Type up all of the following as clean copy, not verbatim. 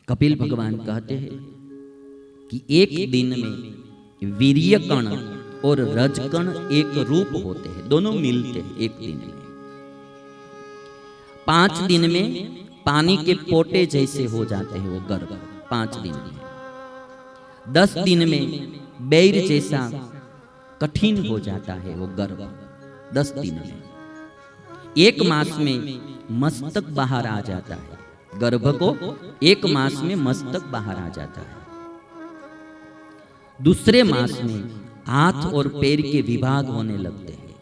कपिल भगवान कहते हैं कि एक दिन में वीर्य कण और रजकण एक रूप होते हैं, दोनों मिलते हैं एक दिन में। 5 दिन में पानी के पोटे जैसे हो जाते हैं वो गर्भ, 5 दिन में। 10 दिन में बैर जैसा कठिन हो जाता है वो गर्भ, 10 दिन में। 1 मास में मस्तक बाहर आ जाता है, गर्भ को 1 मास में मस्तक बाहर आ जाता है। दूसरे मास में हाथ और पैर के विभाग होने लगते हैं।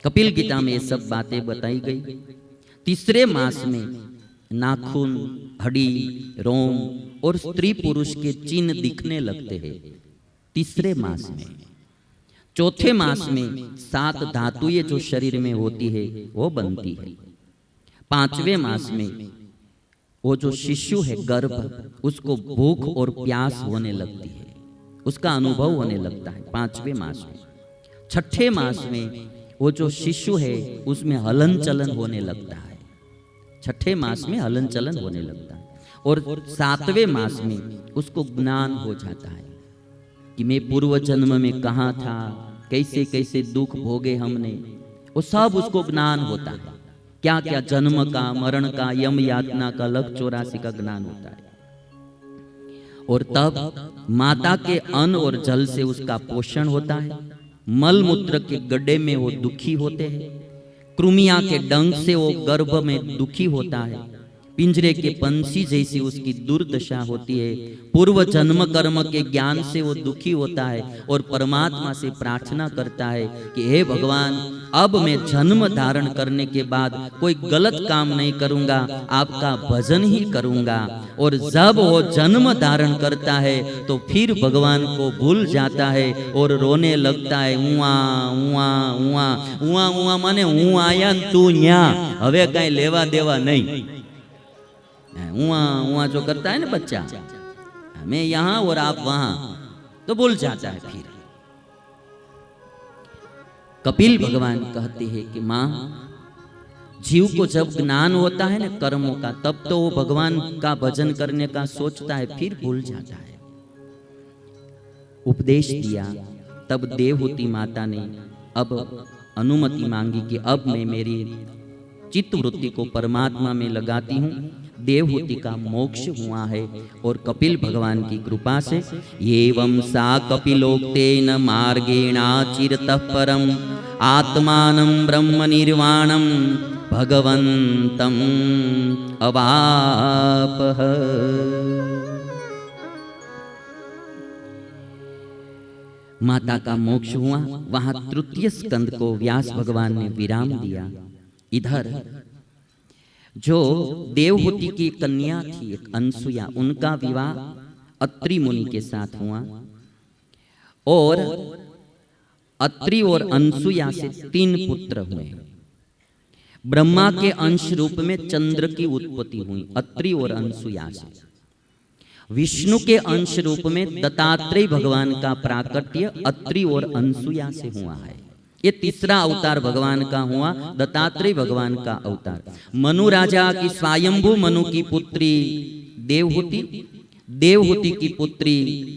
कपिल गीता में ये सब बातें बताई गई। तीसरे मास में नाखून, हड्डी, रोम और स्त्री पुरुष के चिन्ह दिखने लगते हैं तीसरे मास में। चौथे मास में 7 धातुएं जो शरीर में होती है वो बनती है। 5वें मास में वो जो शिशु है गर्भ, उसको भूख और प्यास होने लगती है, उसका अनुभव होने लगता है 5वें मास में। 6ठे मास में वो जो शिशु है उसमें हलन चलन होने लगता है, 6ठे मास में हलन चलन होने लगता है। और 7वें मास में उसको ज्ञान हो जाता है कि मैं पूर्व जन्म में कहाँ था, कैसे कैसे दुख भोगे हमने, वो सब उसको ज्ञान होता है। क्या क्या जन्म का, मरण का, यम यातना का, लख 84 का ज्ञान होता है। और तब माता के अन्न और जल से उसका पोषण होता है। मल मूत्र के गड्ढे में वो दुखी होते हैं, कृमिया के डंक से वो गर्भ में दुखी होता है, पिंजरे के पंछी जैसी उसकी दुर्दशा होती है। पूर्व जन्म कर्म के ज्ञान से वो दुखी होता है और परमात्मा से प्रार्थना करता है कि हे भगवान, अब मैं जन्म धारण करने के बाद कोई गलत काम नहीं करूंगा, आपका भजन ही करूंगा। और जब वो जन्म धारण करता है तो फिर भगवान को भूल जाता है और रोने लगता है। उआ उआ उआ उआ उआ माने हूँ आया तू न्या, हवे कहीं लेवा देवा नहीं। उआ उआ जो करता है ना बच्चा, मैं यहां और आप वहां, तो भूल जाता है फिर। कपिल भगवान कहते हैं कि मां, जीव को जब ज्ञान होता है ना कर्मों का, तब तो वो भगवान का भजन करने का सोचता है, फिर भूल जाता है। उपदेश दिया, तब देवहूति माता ने अब अनुमति मांगी कि अब मैं मेरी चित्त वृत्ति को परमात्मा में लगाती हूँ। देवहूति का मोक्ष हुआ है और कपिल भगवान की कृपा से एवं सा कपिलोक्तेन मार्गेणाचिरतः परम आत्मानं ब्रह्म निर्वाणं भगवन्तं अवापः। माता का मोक्ष हुआ, वहां तृतीय स्कंद को व्यास भगवान ने विराम दिया। इधर जो देवहूति की कन्या थी एक अनसुया, उनका विवाह अत्रि मुनि के साथ हुआ और अत्रि और अनसुया से 3 पुत्र हुए। ब्रह्मा के अंश रूप में चंद्र की उत्पत्ति हुई अत्रि और अनसुया से। विष्णु के अंश रूप में दत्तात्रेय भगवान का प्राकट्य अत्रि और अनसुया से हुआ है। ये तीसरा अवतार भगवान का हुआ, दत्तात्रेय भगवान का अवतार। मनु राजा की स्वयंभू मनु की पुत्री देवहूति, देवहूति की पुत्री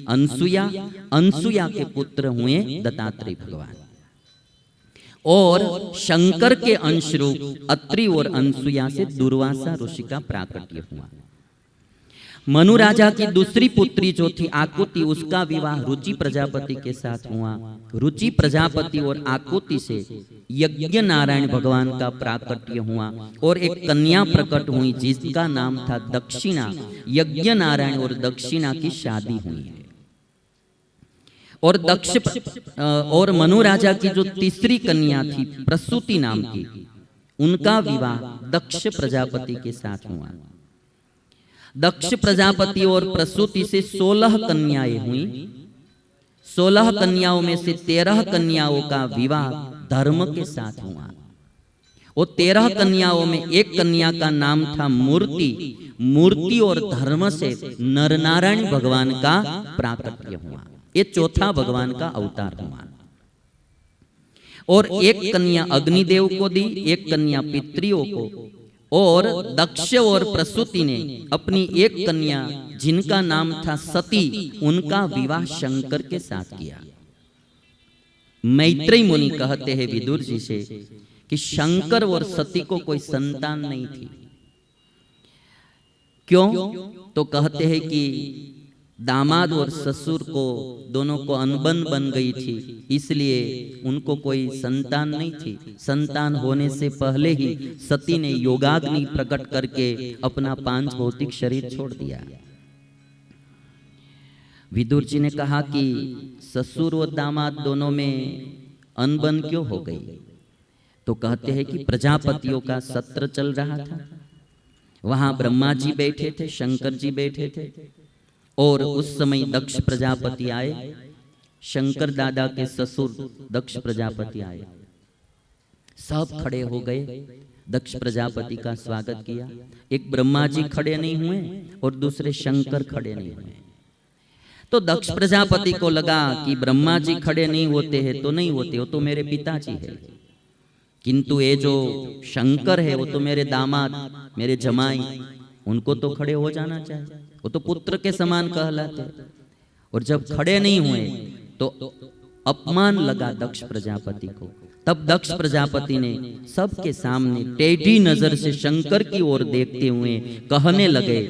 अनसुया, अनसुया के पुत्र हुए दत्तात्रेय भगवान। और शंकर के अंश रूप अत्रि और अनसुया से दुर्वासा ऋषि का प्राकट्य हुआ। मनु राजा की दूसरी पुत्री जो थी आकुति, उसका विवाह रुचि प्रजापति के साथ हुआ। रुचि प्रजापति और आकुति से यज्ञ नारायण भगवान का प्राकट्य हुआ और एक कन्या प्रकट हुई जिसका नाम था दक्षिणा। यज्ञ नारायण और दक्षिणा की शादी हुई है। और मनु राजा की जो तीसरी कन्या थी प्रसूति नाम की, उनका विवाह दक्ष प्रजापति के साथ हुआ। दक्ष प्रजापति और प्रसूति से 16 कन्याएं हुई। 16 कन्याओं में से 13 कन्याओं का विवाह धर्म के साथ हुआ। वो 13 कन्याओं में एक कन्या का नाम था मूर्ति। मूर्ति और धर्म से नरनारायण भगवान का प्राकट्य हुआ। ये चौथा भगवान का अवतार हुआ। और एक कन्या अग्निदेव को दी, एक कन्या पितरियों को और दक्ष और प्रसूति ने अपनी एक कन्या जिनका नाम था सती, उनका विवाह शंकर के साथ किया। मैत्रेय मुनि कहते हैं विदुर जी से कि शंकर और सती को कोई संतान नहीं थी। क्यों? तो कहते हैं कि दामाद और ससुर को दोनों को अनबन बन गई थी, इसलिए उनको कोई संतान नहीं थी। संतान होने से पहले ही सती ने योगाग्नि प्रकट करके अपना पांच भौतिक शरीर छोड़ दिया। विदुर जी ने कहा कि ससुर और दामाद दोनों में अनबन क्यों हो गई? तो कहते हैं कि प्रजापतियों का सत्र चल रहा था। वहां ब्रह्मा जी बैठे थे, शंकर जी बैठे थे, और उस समय दक्ष प्रजापति आए। शंकर दादा के ससुर दक्ष प्रजापति आए, सब खड़े हो गए, दक्ष प्रजापति का स्वागत किया। एक ब्रह्मा जी खड़े नहीं हुए और दूसरे शंकर खड़े नहीं हुए। तो दक्ष प्रजापति को लगा कि ब्रह्मा जी खड़े नहीं होते हैं तो नहीं होते, वो तो मेरे पिताजी है, किंतु ये जो शंकर है वो तो मेरे दामाद, मेरे जमाई, उनको तो खड़े हो जाना चाहिए, वो तो पुत्र के समान कहलाते। और जब खड़े नहीं हुए तो अपमान लगा दक्ष प्रजापति को। तब दक्ष प्रजापति ने सबके सामने टेढ़ी नजर से शंकर की ओर देखते हुए कहने लगे,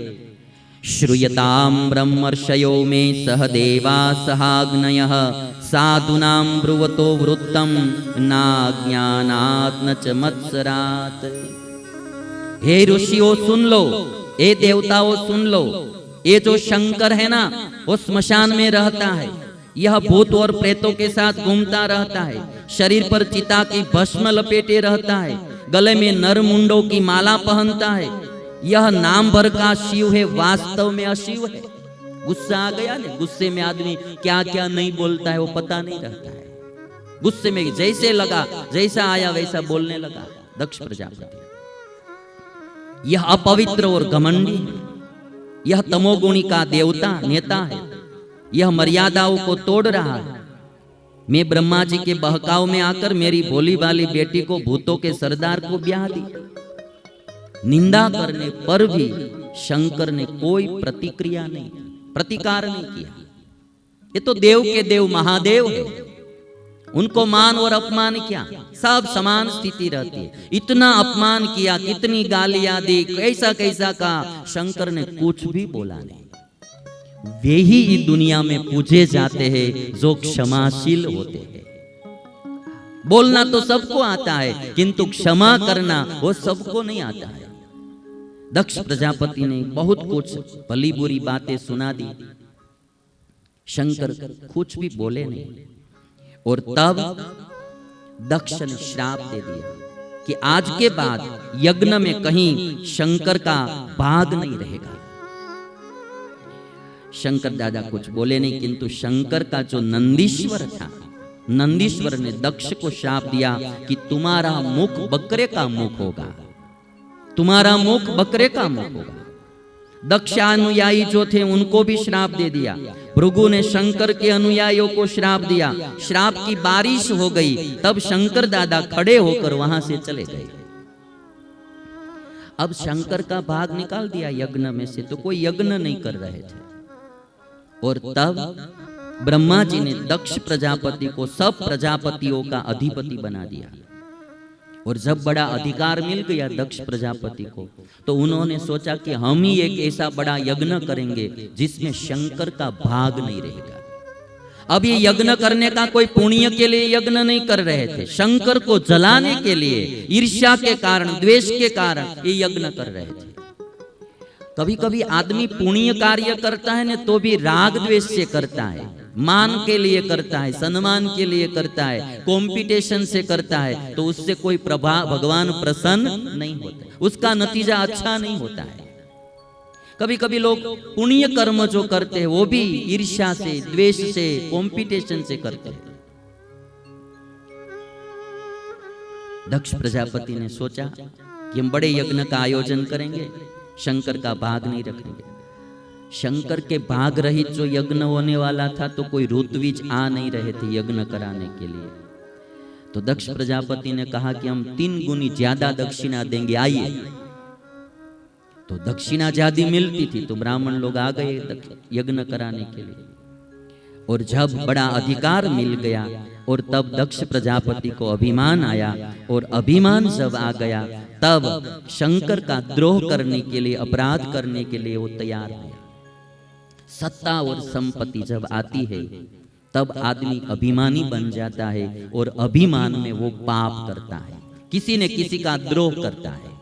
श्रूयताम ब्रह्मर्षयो में सह देवा सहाग्नयः साधूनां ब्रुवतो वृत्तम नाज्ञानात् न च मत्सरात्। हे ऋषियों सुन लो, हे देवताओं सुन लो, ये जो शंकर है ना वो स्मशान में रहता है, यह भूत और प्रेतों के साथ घूमता रहता है, शरीर पर चिता की भस्म लपेटे रहता है, गले में नरमुंडों की माला पहनता है, यह नाम भर का शिव है, वास्तव में अशिव है। गुस्सा आ गया ना, गुस्से में आदमी क्या क्या नहीं बोलता है वो पता नहीं रहता है। गुस्से में जैसे लगा, जैसा आया वैसा बोलने लगा दक्ष प्रजापति। यह अपवित्र और घमंडी है, यह तमोगुणी का देवता नेता है, यह मर्यादाओं को तोड़ रहा है। मैं ब्रह्मा जी के बहकाव में आकर मेरी भोली भाली बेटी को भूतों के सरदार को ब्याह दी। निंदा करने पर भी शंकर ने कोई प्रतिक्रिया नहीं, प्रतिकार नहीं किया। ये तो देव के देव महादेव है, उनको मान और अपमान क्या, सब समान स्थिति रहती है। इतना अपमान किया, कितनी गालियां दी, कैसा कैसा कहा, शंकर ने कुछ भी बोला नहीं। वे ही इस दुनिया में पूजे जाते हैं जो क्षमाशील होते हैं। बोलना तो सबको आता है, किंतु क्षमा करना वो सबको नहीं आता है। दक्ष प्रजापति ने बहुत कुछ भली बुरी बातें सुना दी, शंकर कुछ भी बोले नहीं। और तब दक्ष ने श्राप दे दिया कि आज के बाद यज्ञ में कहीं शंकर का भाग नहीं रहेगा। शंकर दादा कुछ बोले नहीं, किंतु शंकर का जो नंदीश्वर था, नंदीश्वर ने दक्ष को श्राप दिया कि तुम्हारा मुख बकरे का मुख होगा, तुम्हारा मुख बकरे का मुख होगा। दक्ष अनुयायी जो थे उनको भी श्राप दे दिया। भृगु ने शंकर के अनुयायियों को श्राप दिया। श्राप की बारिश हो गई। तब शंकर दादा खड़े होकर वहां से चले गए। अब शंकर का भाग निकाल दिया यज्ञ में से, तो कोई यज्ञ नहीं कर रहे थे। और तब ब्रह्मा जी ने दक्ष प्रजापति को सब प्रजापतियों का अधिपति बना दिया। और जब बड़ा अधिकार मिल गया दक्ष प्रजापति को, तो उन्होंने सोचा कि हम ही एक ऐसा बड़ा यज्ञ करेंगे जिसमें शंकर का भाग नहीं रहेगा। अब ये यज्ञ करने का कोई पुण्य के लिए यज्ञ नहीं कर रहे थे, शंकर को जलाने के लिए, ईर्ष्या के कारण, द्वेष के कारण ये यज्ञ कर रहे थे। कभी कभी आदमी पुण्य कार्य करता है ना, तो भी राग द्वेष से करता है, मान के लिए करता है, सम्मान के लिए करता है, कंपटीशन से करता है, तो उससे कोई प्रभाव, भगवान प्रसन्न नहीं होता, उसका नतीजा अच्छा नहीं होता है। कभी कभी लोग पुण्य कर्म जो करते हैं वो भी ईर्ष्या से, द्वेष से, कंपटीशन से करते हैं। दक्ष प्रजापति ने सोचा कि हम बड़े यज्ञ का आयोजन करेंगे, शंकर का भाग नहीं रखेंगे। शंकर के भाग रहित जो यज्ञ होने वाला था, तो कोई ऋत्विज आ नहीं रहे थे यज्ञ कराने के लिए। तो दक्ष प्रजापति ने कहा कि हम 3 गुनी ज्यादा दक्षिणा देंगे, आइए। तो दक्षिणा ज्यादा मिलती थी तो ब्राह्मण लोग आ गए यज्ञ कराने के लिए। और जब बड़ा अधिकार मिल गया और तब दक्ष प्रजापति को अभिमान आया, और अभिमान जब आ गया तब शंकर का द्रोह करने के लिए, अपराध करने के लिए वो तैयार हुआ। सत्ता और संपत्ति जब आती है तब आदमी अभिमानी बन जाता है और अभिमान में वो पाप करता है, किसी न किसी का द्रोह करता है।